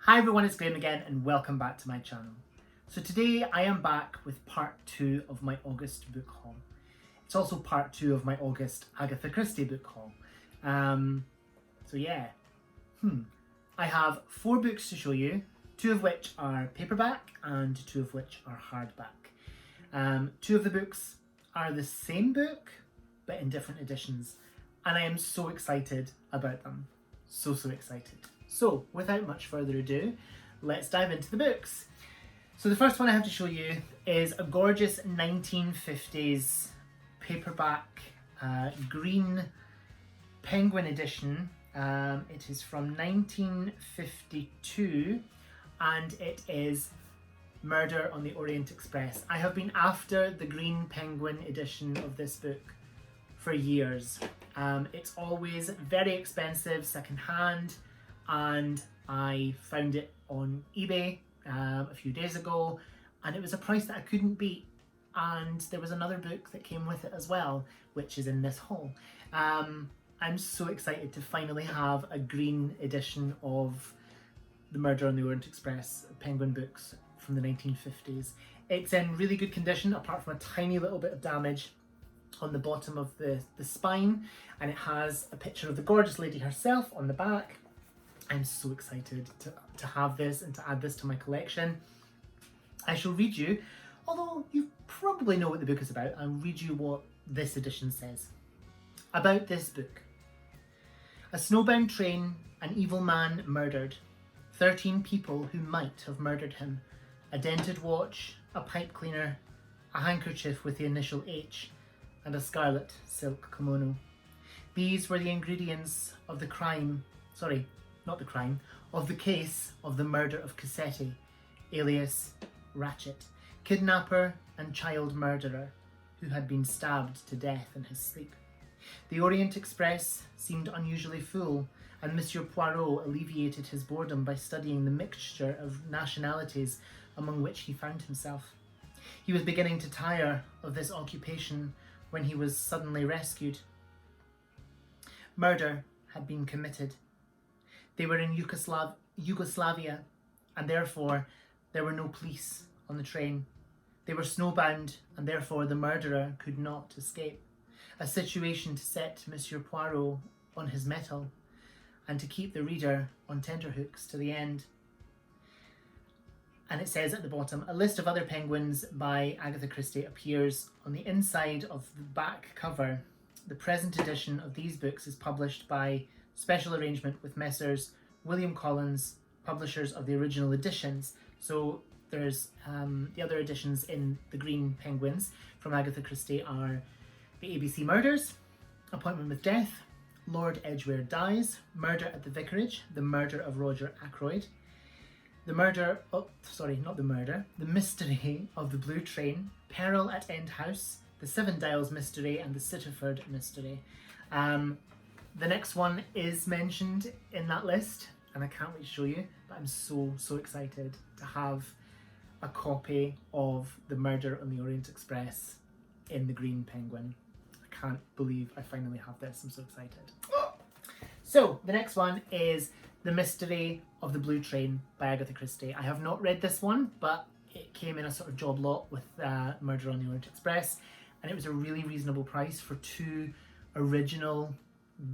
Hi everyone, it's Graham again and welcome back to my channel. So today I am back with part 2 of my August book haul. It's also part 2 of my August Agatha Christie book haul. I have 4 books to show you, 2 of which are paperback and 2 of which are hardback. 2 of the books are the same book but in different editions, and I am so excited about them. So excited. So, without much further ado, let's dive into the books. So the first one I have to show you is a gorgeous 1950s paperback green penguin edition. It is from 1952 and it is Murder on the Orient Express. I have been after the green penguin edition of this book for years. It's always very expensive secondhand, and I found it on eBay a few days ago and it was a price that I couldn't beat, and there was another book that came with it as well, which is in this haul. I'm so excited to finally have a green edition of the Murder on the Orient Express penguin books from the 1950s. It's in really good condition apart from a tiny little bit of damage on the bottom of the spine, and it has a picture of the gorgeous lady herself on the back. I'm so excited to have this and to add this to my collection. I shall read you, although you probably know what the book is about, I'll read you what this edition says. About this book. A snowbound train, an evil man murdered. 13 people who might have murdered him. A dented watch, a pipe cleaner, a handkerchief with the initial H, and a scarlet silk kimono. These were the ingredients of the of the case of the murder of Cassetti, alias Ratchet, kidnapper and child murderer, who had been stabbed to death in his sleep. The Orient Express seemed unusually full, and Monsieur Poirot alleviated his boredom by studying the mixture of nationalities among which he found himself. He was beginning to tire of this occupation when he was suddenly rescued. Murder had been committed. They were in Yugoslavia, and therefore there were no police on the train. They were snowbound, and therefore the murderer could not escape. A situation to set Monsieur Poirot on his mettle, and to keep the reader on tenterhooks to the end. And it says at the bottom, a list of other penguins by Agatha Christie appears on the inside of the back cover. The present edition of these books is published by special arrangement with Messrs. William Collins, publishers of the original editions. So there's the other editions in the green penguins from Agatha Christie are The ABC Murders, Appointment with Death, Lord Edgware Dies, Murder at the Vicarage, The Murder of Roger Ackroyd, The Mystery of the Blue Train, Peril at End House, The Seven Dials Mystery, and The Sitterford Mystery. The next one is mentioned in that list, and I can't wait to show you, but I'm so excited to have a copy of The Murder on the Orient Express in the green penguin. I can't believe I finally have this, I'm so excited. So, the next one is The Mystery of the Blue Train by Agatha Christie. I have not read this one, but it came in a sort of job lot with Murder on the Orient Express, and it was a really reasonable price for 2 original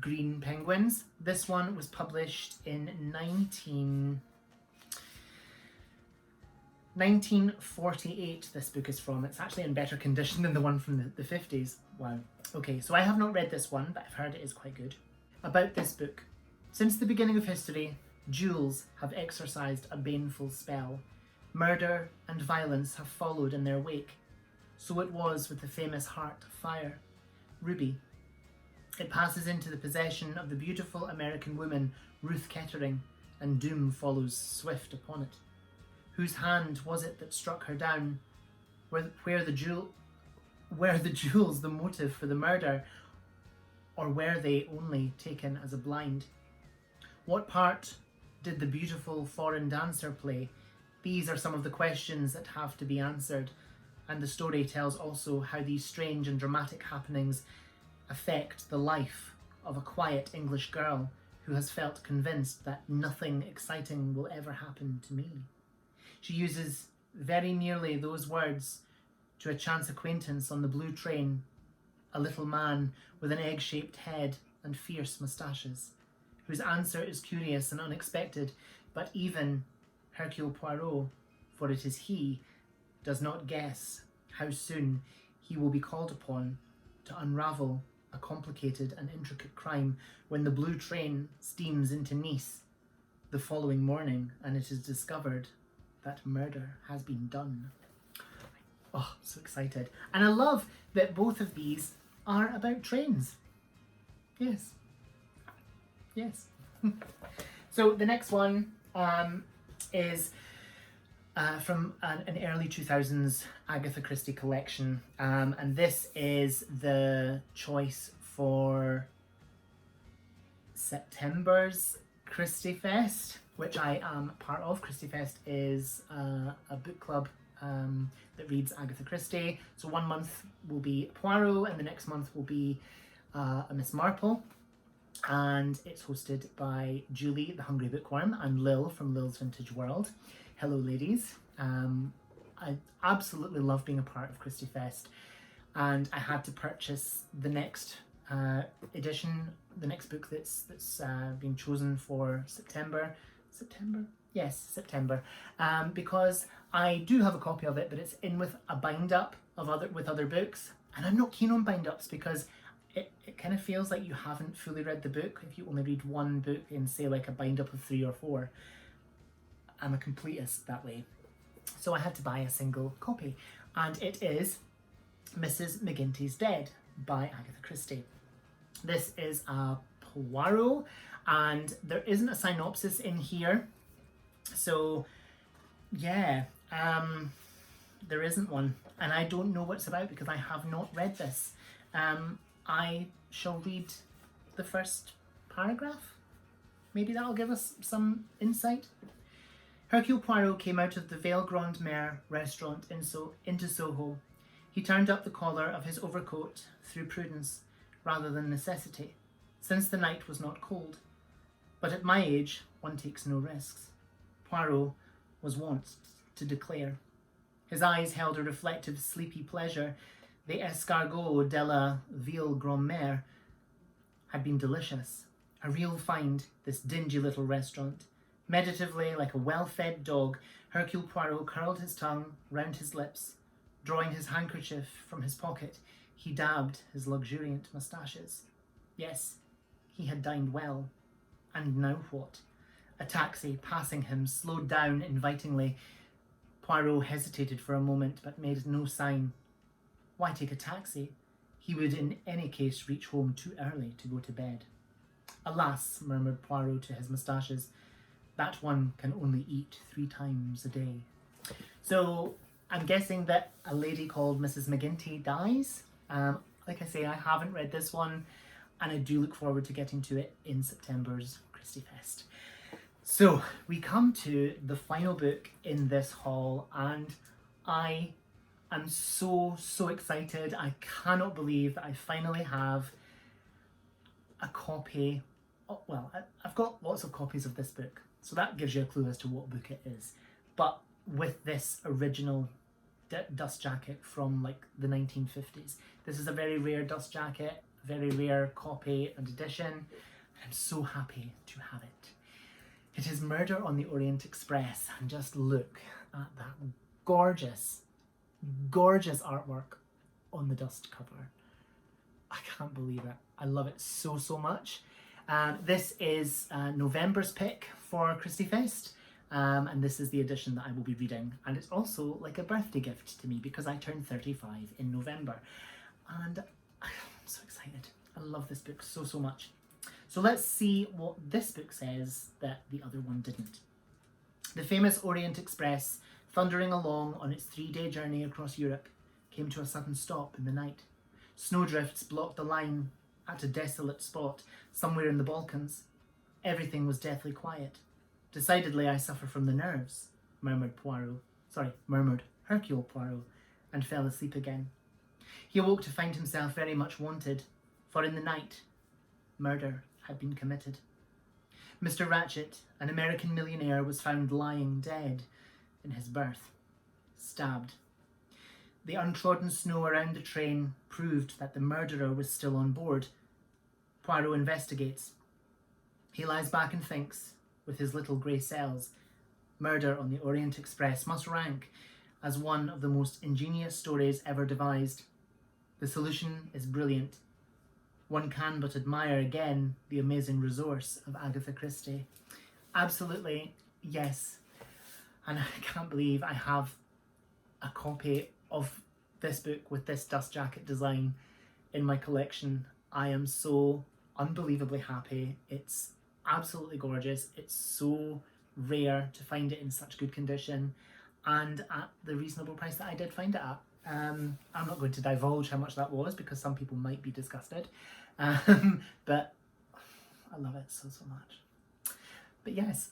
green penguins. This one was published in 1948. This book is from. It's actually in better condition than the one from the 50s. Wow. Okay, so I have not read this one, but I've heard it is quite good. About this book. Since the beginning of history, jewels have exercised a baneful spell. Murder and violence have followed in their wake. So it was with the famous heart of fire, Ruby. It passes into the possession of the beautiful American woman Ruth Kettering, and doom follows swift upon it. Whose hand was it that struck her down? Were the jewels the motive for the murder, or were they only taken as a blind? What part did the beautiful foreign dancer play? These are some of the questions that have to be answered, and the story tells also how these strange and dramatic happenings affect the life of a quiet English girl who has felt convinced that nothing exciting will ever happen to me. She uses very nearly those words to a chance acquaintance on the blue train, a little man with an egg-shaped head and fierce moustaches, whose answer is curious and unexpected, but even Hercule Poirot, for it is he, does not guess how soon he will be called upon to unravel a complicated and intricate crime when the blue train steams into Nice the following morning and it is discovered that murder has been done. Oh, so excited. And I love that both of these are about trains. Yes. Yes. So the next one is from an early 2000s Agatha Christie collection. And this is the choice for September's Christie Fest, which I am part of. Christie Fest is a book club that reads Agatha Christie. So 1 month will be Poirot and the next month will be a Miss Marple. And it's hosted by Julie, the Hungry Bookworm, and Lil from Lil's Vintage World. Hello, ladies. I absolutely love being a part of Christie Fest, and I had to purchase the next edition, the next book that's been chosen for September. September? Yes, September. Because I do have a copy of it, but it's in with a bind up of other books, and I'm not keen on bind ups because it kind of feels like you haven't fully read the book if you only read one book in, say, like a bind up of 3 or 4. I'm a completist that way. So I had to buy a single copy, and it is Mrs. McGinty's Dead by Agatha Christie. This is a Poirot, and there isn't a synopsis in here. So yeah, there isn't one, and I don't know what it's about because I have not read this. I shall read the first paragraph. Maybe that'll give us some insight. Hercule Poirot came out of the Vale Grand Mare restaurant into Soho. He turned up the collar of his overcoat through prudence rather than necessity, since the night was not cold. But at my age, one takes no risks, Poirot was wont to declare. His eyes held a reflective, sleepy pleasure. The escargot de la Ville Grand-Mère had been delicious. A real find, this dingy little restaurant. Meditatively, like a well-fed dog, Hercule Poirot curled his tongue round his lips. Drawing his handkerchief from his pocket, he dabbed his luxuriant moustaches. Yes, he had dined well. And now what? A taxi, passing him, slowed down invitingly. Poirot hesitated for a moment, but made no sign. Why take a taxi? He would in any case reach home too early to go to bed. Alas, murmured Poirot to his moustaches, that one can only eat 3 times a day. So I'm guessing that a lady called Mrs. McGinty dies. Like I say, I haven't read this one, and I do look forward to getting to it in September's Christie Fest. So we come to the final book in this haul, and I am so excited. I cannot believe that I finally have a copy. Oh, well, I've got lots of copies of this book, so that gives you a clue as to what book it is. But with this original dust jacket from like the 1950s. This is a very rare dust jacket, very rare copy and edition, and I'm so happy to have it. It is Murder on the Orient Express, and just look at that gorgeous artwork on the dust cover. I can't believe it. I love it so much. This is November's pick for Christie Fest, and this is the edition that I will be reading, and it's also like a birthday gift to me because I turned 35 in November, and I'm so excited. I love this book so much. So let's see what this book says that the other one didn't. The famous Orient Express, thundering along on its 3-day journey across Europe, came to a sudden stop in the night. Snowdrifts blocked the line at a desolate spot somewhere in the Balkans. Everything was deathly quiet. Decidedly, I suffer from the nerves, murmured Hercule Poirot, and fell asleep again. He awoke to find himself very much wanted, for in the night, murder had been committed. Mr. Ratchet, an American millionaire, was found lying dead in his berth, stabbed. The untrodden snow around the train proved that the murderer was still on board. Poirot investigates. He lies back and thinks, with his little grey cells. Murder on the Orient Express must rank as one of the most ingenious stories ever devised. The solution is brilliant. One can but admire again the amazing resource of Agatha Christie. Absolutely, yes. And I can't believe I have a copy of this book with this dust jacket design in my collection. I am so unbelievably happy. It's absolutely gorgeous. It's so rare to find it in such good condition and at the reasonable price that I did find it at. I'm not going to divulge how much that was because some people might be disgusted, but I love it so much. But yes,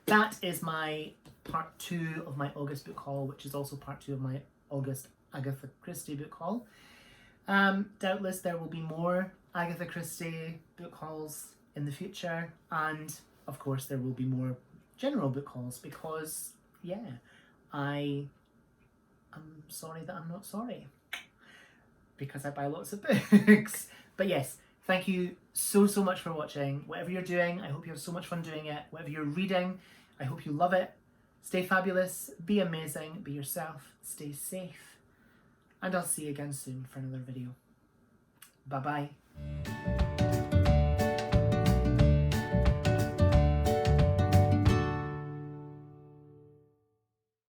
that is my part 2 of my August book haul, which is also part 2 of my August Agatha Christie book haul. Doubtless there will be more Agatha Christie book hauls in the future, and of course there will be more general book hauls because, yeah, I'm sorry that I'm not sorry because I buy lots of books. But yes, thank you so much for watching. Whatever you're doing, I hope you have so much fun doing it. Whatever you're reading, I hope you love it. Stay fabulous, be amazing, be yourself, stay safe, and I'll see you again soon for another video. Bye bye.